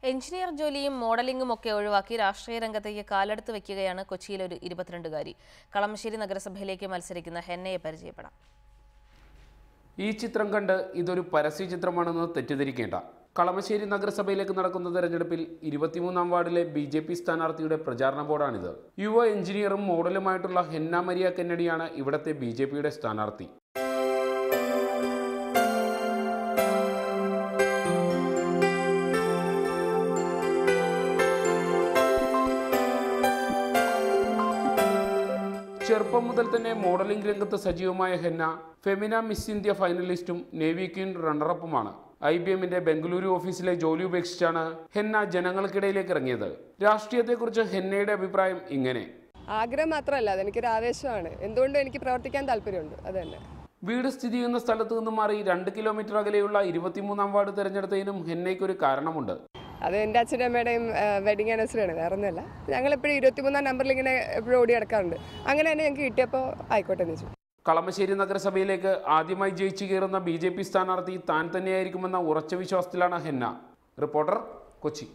Engineer ജോലിയും മോഡലിംഗും ഒക്കെ ഒഴിവാക്കി രാഷ്ട്രീയ രംഗത്തേക്ക് കാലെടുത്ത് വയ്ക്കുകയാണ് കൊച്ചിയിലെ ഒരു 22-കാരി. കളമശ്ശേരി നഗരസഭയിലേക്ക് മത്സരിക്കുന്ന ഹെന്നയെ പരിചയപ്പെടാം. ഈ ചിത്രം കണ്ട് ഇതൊരു പരസ്യ ചിത്രമാണെന്ന് തെറ്റിദ്ധരിക്കേണ്ട. കളമശ്ശേരി നഗരസഭയിലേക്ക് നടക്കുന്ന തെരഞ്ഞെടുപ്പിൽ 23-ാം വാർഡിലെ BJP സ്ഥാനാർത്ഥിയുടെ പ്രചാരണ ബോർഡാണിത്. യുവ എഞ്ചിനീയറും മോഡലുമായിട്ടുള്ള ഹെന്ന മരിയ കെന്നഡിയാണ് ഇവിടത്തെ BJPയുടെ സ്ഥാനാർത്ഥി. ചെറുപ്പം മുതൽ തന്നെ മോഡലിംഗ് രംഗത്ത് സജീവമായ ഹെന്ന ഫെമിന മിസ് ഇന്ത്യ ഫൈനലിസ്റ്റും നേവി ക്വീൻ റണ്ണറപ്പുമാണ്. IBMന്റെ ബംഗളൂരു ഓഫീസിലെ ജോലി ഉപേക്ഷിച്ചാണ് ഹെന്ന ജനങ്ങൾക്കിടയിലേക്ക് ഇറങ്ങിയത്. രാഷ്ട്രീയത്തെക്കുറിച്ച് ഹെന്നയുടെ അഭിപ്രായം ഇങ്ങനെ: ആഗ്രഹം മാത്രമല്ല, അതെനിക്കൊരു ആവേശമാണ്. എന്തുകൊണ്ടും എനിക്ക് പ്രവർത്തിക്കാൻ താല്പര്യമുണ്ട്. അത് തന്നെ. വീട് സ്ഥിതി ചെയ്യുന്ന സ്ഥലത്ത് നിന്ന് മാറി 2 കിലോമീറ്റർ അകലെയുള്ള 23-ാം വാർഡ് തിരഞ്ഞെടുത്തതിനും ഹെന്നയ്ക്കൊരു കാരണമുണ്ട്. അത് എൻ്റെ അച്ഛൻ്റെ അമ്മയുടെയും വെഡിങ് ആനിവേഴ്സറിയാണ്, വേറെ ഒന്നുമല്ല. ഞങ്ങളെപ്പോഴും 23-ാം നമ്പറിൽ ഇങ്ങനെ എപ്പോഴും ഓടി കിടക്കാറുണ്ട്. അങ്ങനെ തന്നെ ഞങ്ങൾക്ക് കിട്ടിയപ്പോൾ ആയിക്കോട്ടെ എന്ന് വെച്ചു. കളമശ്ശേരി നഗരസഭയിലേക്ക് ആദ്യമായി ജയിച്ചു കയറുന്ന BJP സ്ഥാനാർത്ഥി താൻ തന്നെയായിരിക്കുമെന്ന ഉറച്ച വിശ്വാസത്തിലാണ് ഹെന്ന. റിപ്പോർട്ടർ, കൊച്ചി.